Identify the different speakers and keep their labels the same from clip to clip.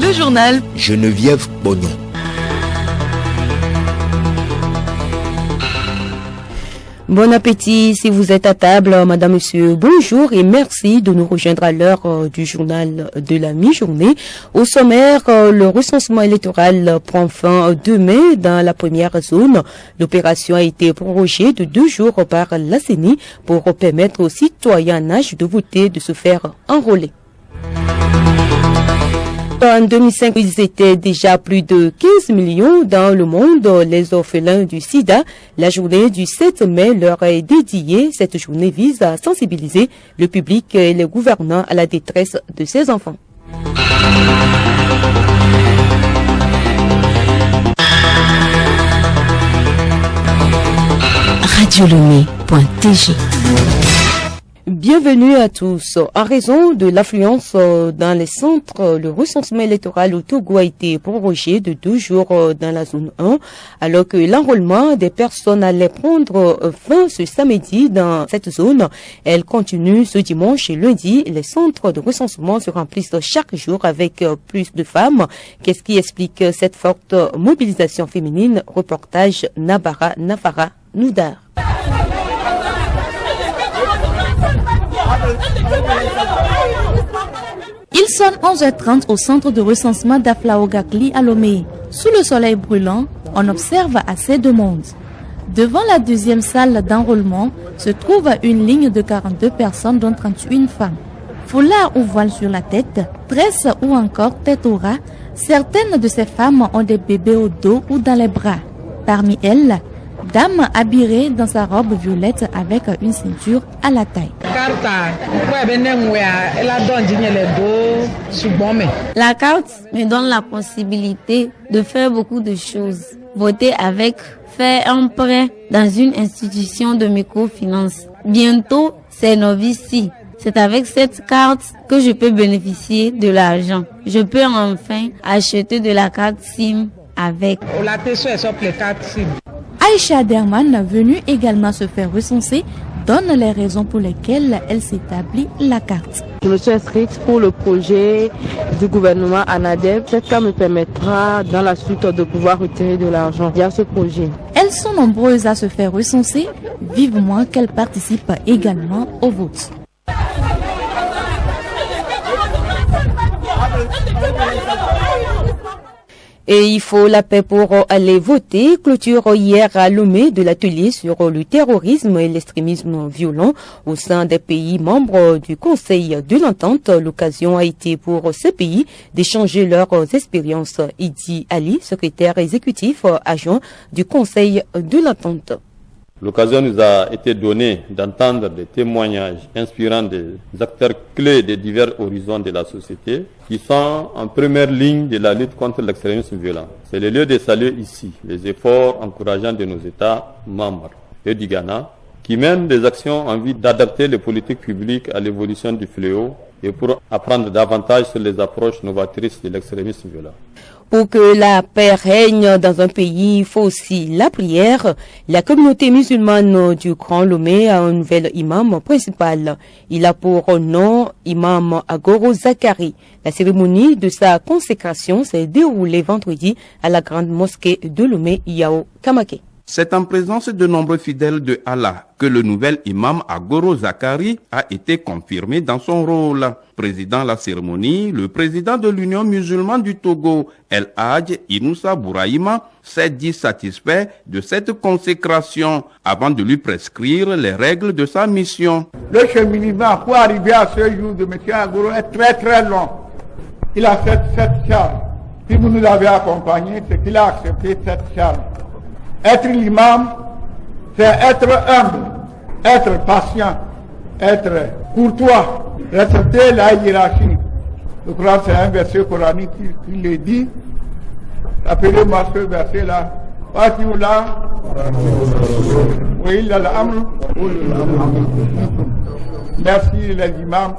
Speaker 1: Le journal
Speaker 2: Geneviève Bognon.
Speaker 3: Bon appétit si vous êtes à table, madame, monsieur, bonjour et merci de nous rejoindre à l'heure du journal de la mi-journée. Au sommaire, le recensement électoral prend fin demain dans la première zone. L'opération a été prorogée de 2 jours par la CENI pour permettre aux citoyens en âge de voter de se faire enrôler. En 2005, ils étaient déjà plus de 15 millions dans le monde, les orphelins du sida. La journée du 7 mai leur est dédiée. Cette journée vise à sensibiliser le public et les gouvernants à la détresse de ces enfants.
Speaker 4: Radiolomé.tg.
Speaker 3: Bienvenue à tous. En raison de l'affluence dans les centres, le recensement électoral au Togo a été prorogé de 2 jours dans la zone 1, alors que l'enrôlement des personnes allait prendre fin ce samedi dans cette zone. Elle continue ce dimanche et lundi. Les centres de recensement se remplissent chaque jour avec plus de femmes. Qu'est-ce qui explique cette forte mobilisation féminine? Reportage Nabara Nafara Noudar.
Speaker 5: Il sonne 11h30 au centre de recensement d'Aflaogakli à Lomé. Sous le soleil brûlant, on observe assez de monde. Devant la deuxième salle d'enrôlement se trouve une ligne de 42 personnes dont 31 femmes. Foulard ou voile sur la tête, tresse ou encore tête au ras, certaines de ces femmes ont des bébés au dos ou dans les bras. Parmi elles, dame habillée dans sa robe violette avec une ceinture à la taille.
Speaker 6: La carte me donne la possibilité de faire beaucoup de choses. Voter avec, faire un prêt dans une institution de microfinance. Bientôt, c'est Novici. C'est avec cette carte que je peux bénéficier de l'argent. Je peux enfin acheter de la carte SIM avec.
Speaker 5: Aïcha Derman, venue également se faire recenser, donne les raisons pour lesquelles elle s'établit la carte.
Speaker 7: Je me suis inscrite pour le projet du gouvernement ANADEP. Cette carte me permettra dans la suite de pouvoir retirer de l'argent via ce projet.
Speaker 5: Elles sont nombreuses à se faire recenser, vivement qu'elles participent également au vote.
Speaker 3: Et il faut la paix pour aller voter. Clôture hier à Lomé de l'atelier sur le terrorisme et l'extrémisme violent au sein des pays membres du Conseil de l'Entente. L'occasion a été pour ces pays d'échanger leurs expériences. Idi Ali, secrétaire exécutif adjoint du Conseil de l'Entente.
Speaker 8: L'occasion nous a été donnée d'entendre des témoignages inspirants des acteurs clés des divers horizons de la société qui sont en première ligne de la lutte contre l'extrémisme violent. C'est le lieu de saluer ici les efforts encourageants de nos États membres et du Ghana qui mènent des actions en vue d'adapter les politiques publiques à l'évolution du fléau et pour apprendre davantage sur les approches novatrices de l'extrémisme violent.
Speaker 3: Pour que la paix règne dans un pays, il faut aussi la prière. La communauté musulmane du Grand Lomé a un nouvel imam principal. Il a pour nom Imam Agoro Zakari. La cérémonie de sa consécration s'est déroulée vendredi à la grande mosquée de Lomé, Yao Kamake.
Speaker 9: C'est en présence de nombreux fidèles de Allah que le nouvel imam Agoro Zakari a été confirmé dans son rôle. Président de la cérémonie, le président de l'Union musulmane du Togo, El Hadj Inoussa Bouraïma, s'est dit satisfait de cette consécration avant de lui prescrire les règles de sa mission.
Speaker 10: Le cheminement pour arriver à ce jour de M. Agoro est très long. Il a fait cette charge. Si vous nous avez accompagné, c'est qu'il a accepté cette charge. Être l'imam, c'est être humble, être patient, être courtois, respecter la hiérarchie. Je crois que c'est un verset coranique qui le dit. Appelez-moi ce verset-là. Merci les imams.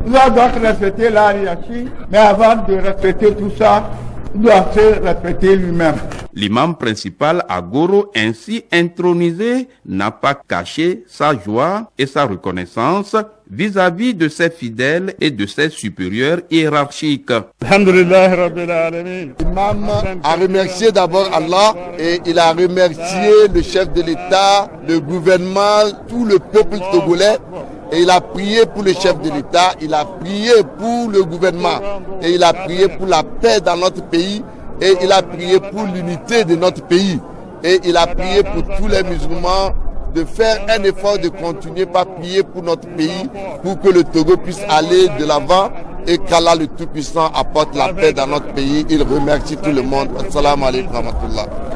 Speaker 10: Nous allons donc respecter la hiérarchie, mais avant de respecter tout ça, doit se respecter lui-même.
Speaker 9: L'imam principal à Goro, ainsi intronisé, n'a pas caché sa joie et sa reconnaissance vis-à-vis de ses fidèles et de ses supérieurs hiérarchiques.
Speaker 1: L'imam a remercié d'abord Allah et il a remercié le chef de l'État, le gouvernement, tout le peuple togolais. Et il a prié pour le chef de l'État, il a prié pour le gouvernement et il a prié pour la paix dans notre pays et il a prié pour l'unité de notre pays et il a prié pour tous les musulmans de faire un effort de continuer par prier pour notre pays pour que le Togo puisse aller de l'avant et qu'Allah le Tout-Puissant apporte la paix dans notre pays. Il remercie tout le monde. Assalamu alaikum wa rahmatullah.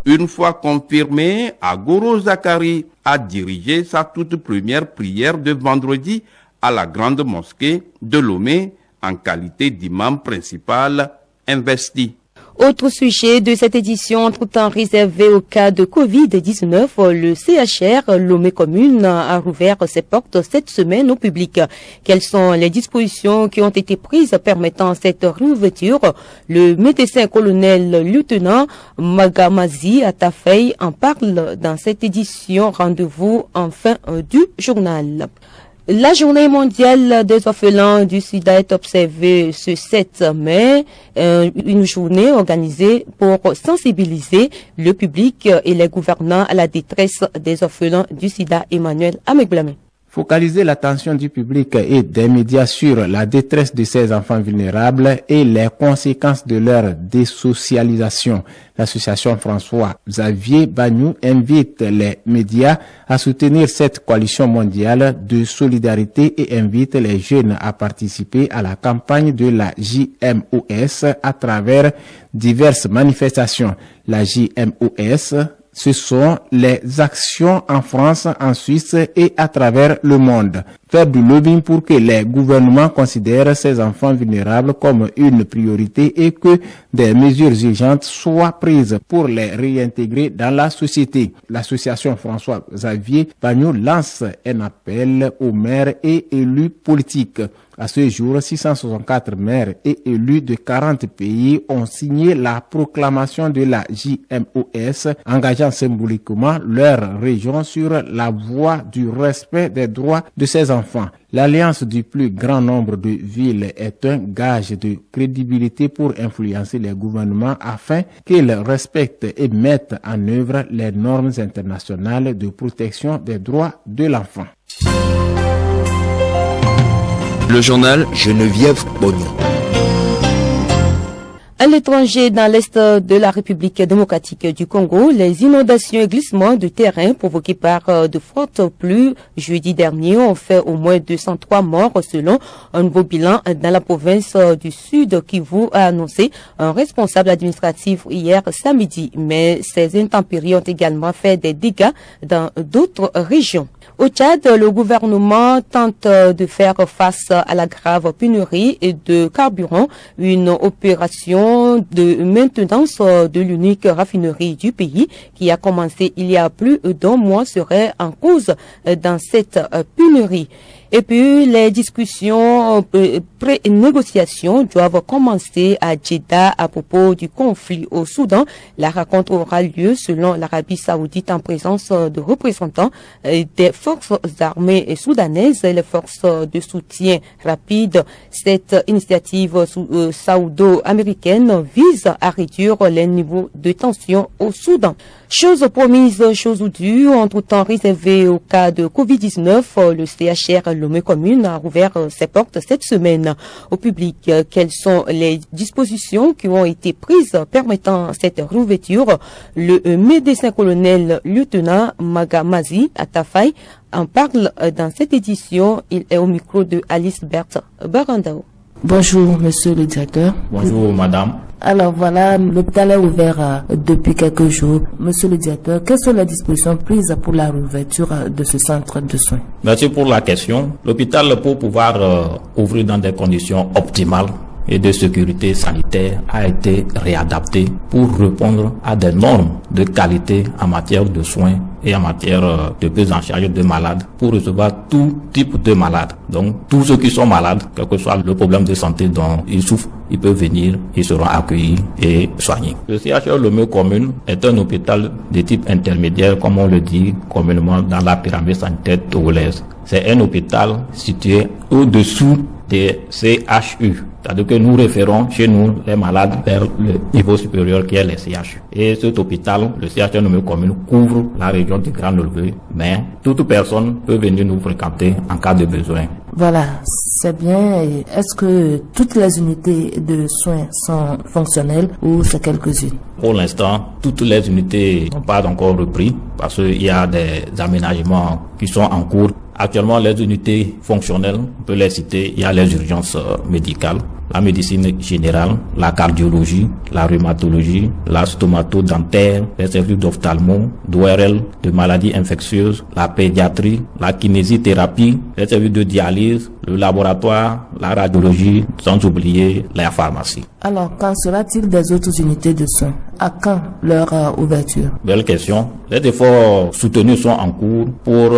Speaker 9: Une fois confirmé, Agoro Zakari a dirigé sa toute première prière de vendredi à la grande mosquée de Lomé en qualité d'imam principal investi.
Speaker 3: Autre sujet de cette édition, entre-temps réservé au cas de Covid-19, le CHR Lomé Commune a rouvert ses portes cette semaine au public. Quelles sont les dispositions qui ont été prises permettant cette réouverture? Le médecin colonel lieutenant Magamazi Atafei en parle dans cette édition. Rendez-vous en fin du journal. La journée mondiale des orphelins du sida est observée ce 7 mai, une journée organisée pour sensibiliser le public et les gouvernants à la détresse des orphelins du sida. Emmanuel Amegblamé.
Speaker 2: Focaliser l'attention du public et des médias sur la détresse de ces enfants vulnérables et les conséquences de leur désocialisation. L'association François-Xavier Bagnou invite les médias à soutenir cette coalition mondiale de solidarité et invite les jeunes à participer à la campagne de la JMOS à travers diverses manifestations. La JMOS, ce sont les actions en France, en Suisse et à travers le monde. Faire du lobbying pour que les gouvernements considèrent ces enfants vulnérables comme une priorité et que des mesures urgentes soient prises pour les réintégrer dans la société. L'association François-Xavier Bagnou lance un appel aux maires et élus politiques. À ce jour, 664 maires et élus de 40 pays ont signé la proclamation de la JMOS, engageant symboliquement leur région sur la voie du respect des droits de ces enfants. L'alliance du plus grand nombre de villes est un gage de crédibilité pour influencer les gouvernements afin qu'ils respectent et mettent en œuvre les normes internationales de protection des droits de l'enfant.
Speaker 11: Le journal Geneviève Bognon.
Speaker 3: À l'étranger, dans l'est de la République démocratique du Congo, les inondations et glissements de terrain provoqués par de fortes pluies jeudi dernier ont fait au moins 203 morts selon un nouveau bilan dans la province du Sud Kivu, a annoncé un responsable administratif hier samedi. Mais ces intempéries ont également fait des dégâts dans d'autres régions. Au Tchad, le gouvernement tente de faire face à la grave pénurie de carburant. Une opération de maintenance de l'unique raffinerie du pays qui a commencé il y a plus d'un mois serait en cause dans cette pénurie. Et puis, les discussions pré-négociations doivent commencer à Jeddah à propos du conflit au Soudan. La rencontre aura lieu selon l'Arabie Saoudite en présence de représentants des forces armées soudanaises et les forces de soutien rapide. Cette initiative saoudo-américaine vise à réduire les niveaux de tension au Soudan. Chose promise, chose due, entre-temps réservé au cas de Covid-19, le CHR Lomé Commune a rouvert ses portes cette semaine au public. Quelles sont les dispositions qui ont été prises permettant cette réouverture? Le médecin colonel lieutenant Magamazi Atafai en parle dans cette édition. Il est au micro de Alice Berthe Barandao.
Speaker 12: Bonjour, monsieur le directeur.
Speaker 13: Bonjour, madame.
Speaker 12: Alors voilà, l'hôpital est ouvert depuis quelques jours. Monsieur le directeur, quelles sont les dispositions prises pour la réouverture de ce centre de soins?
Speaker 13: Merci pour la question. L'hôpital, pour pouvoir ouvrir dans des conditions optimales, et de sécurité sanitaire a été réadapté pour répondre à des normes de qualité en matière de soins et en matière de prise en charge de malades pour recevoir tout type de malades. Donc tous ceux qui sont malades, quel que soit le problème de santé dont ils souffrent, ils peuvent venir, ils seront accueillis et soignés. Le CHR Lomé Commune est un hôpital de type intermédiaire, comme on le dit communément dans la pyramide sanitaire togolaise. C'est un hôpital situé au-dessous des CHU. C'est-à-dire que nous référons chez nous les malades vers le niveau supérieur qui est les CHU. Et cet hôpital, le CHR Lomé Commune, couvre la région du Grand Lomé, mais toute personne peut venir nous fréquenter en cas de besoin.
Speaker 12: Voilà, c'est bien. Est-ce que toutes les unités de soins sont fonctionnelles ou c'est quelques-unes?
Speaker 13: Pour l'instant, toutes les unités n'ont pas encore repris parce qu'il y a des aménagements qui sont en cours. Actuellement, les unités fonctionnelles, on peut les citer, il y a les urgences médicales, la médecine générale, la cardiologie, la rhumatologie, la stomato-dentaire, les services d'ophtalmo, d'ORL, de maladies infectieuses, la pédiatrie, la kinésithérapie, les services de dialyse, le laboratoire, la radiologie, sans oublier la pharmacie.
Speaker 12: Alors, qu'en sera-t-il des autres unités de soins? À quand leur ouverture?
Speaker 13: Belle question. Les efforts soutenus sont en cours pour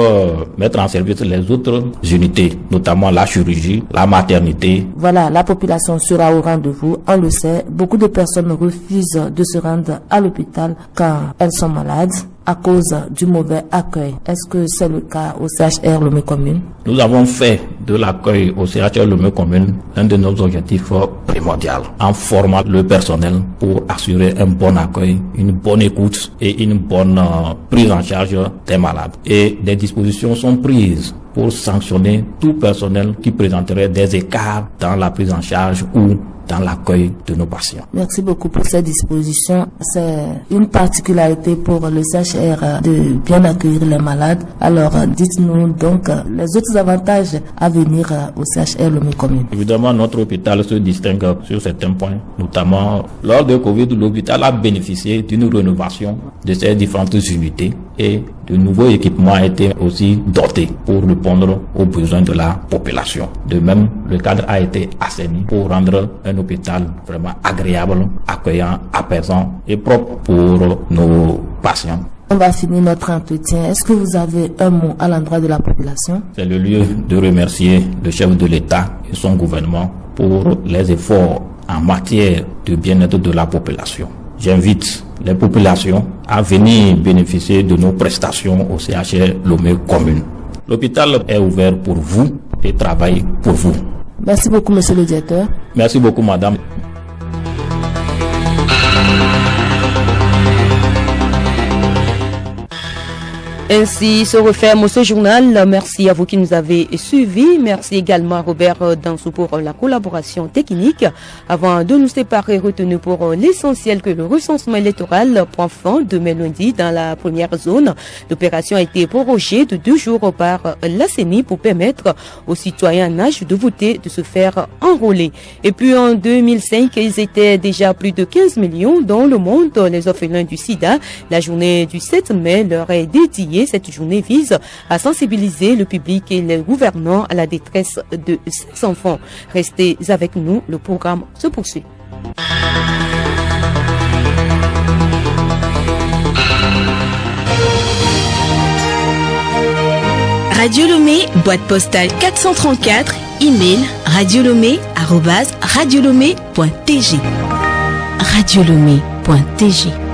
Speaker 13: mettre en service les autres unités, notamment la chirurgie, la maternité.
Speaker 12: Voilà, la population sera au rendez-vous. On le sait, beaucoup de personnes refusent de se rendre à l'hôpital quand elles sont malades à cause du mauvais accueil. Est-ce que c'est le cas au CHR Lomé Commune?
Speaker 13: Nous avons fait de l'accueil au CHR Lomé Commune un de nos objectifs primordiaux en formant le personnel pour assurer un bon accueil, une bonne écoute et une bonne prise en charge des malades. Et des dispositions sont prises pour sanctionner tout personnel qui présenterait des écarts dans la prise en charge ou dans l'accueil de nos patients.
Speaker 12: Merci beaucoup pour ces dispositions. C'est une particularité pour le CHR de bien accueillir les malades. Alors, dites-nous donc les autres avantages à venir au CHR Lomé Commune.
Speaker 13: Évidemment, notre hôpital se distingue sur certains points. Notamment, lors de Covid, l'hôpital a bénéficié d'une rénovation de ses différentes unités et de nouveaux équipements ont été aussi dotés pour répondre aux besoins de la population. De même, le cadre a été assaini pour rendre un hôpital vraiment agréable, accueillant, apaisant et propre pour nos patients.
Speaker 12: On va finir notre entretien. Est-ce que vous avez un mot à l'endroit de la population?
Speaker 13: C'est le lieu de remercier le chef de l'État et son gouvernement pour les efforts en matière de bien-être de la population. J'invite les populations à venir bénéficier de nos prestations au CHR Lomé Commune. L'hôpital est ouvert pour vous et travaille pour vous.
Speaker 12: Merci beaucoup, monsieur le directeur.
Speaker 13: Merci beaucoup, madame.
Speaker 3: Ainsi se referme ce journal. Merci à vous qui nous avez suivis. Merci également à Robert Dansou pour la collaboration technique. Avant de nous séparer, retenez pour l'essentiel que le recensement électoral prend fin demain lundi dans la première zone. L'opération a été prorogée de 2 jours par la CENI pour permettre aux citoyens en âge de voter de se faire enrôler. Et puis en 2005, ils étaient déjà plus de 15 millions dans le monde, les orphelins du sida. La journée du 7 mai leur est dédiée. Cette journée vise à sensibiliser le public et les gouvernants à la détresse de ces enfants. Restez avec nous, le programme se poursuit.
Speaker 4: Radio Lomé, boîte postale 434, email radiolomé@radiolomé.tg. radiolomé.tg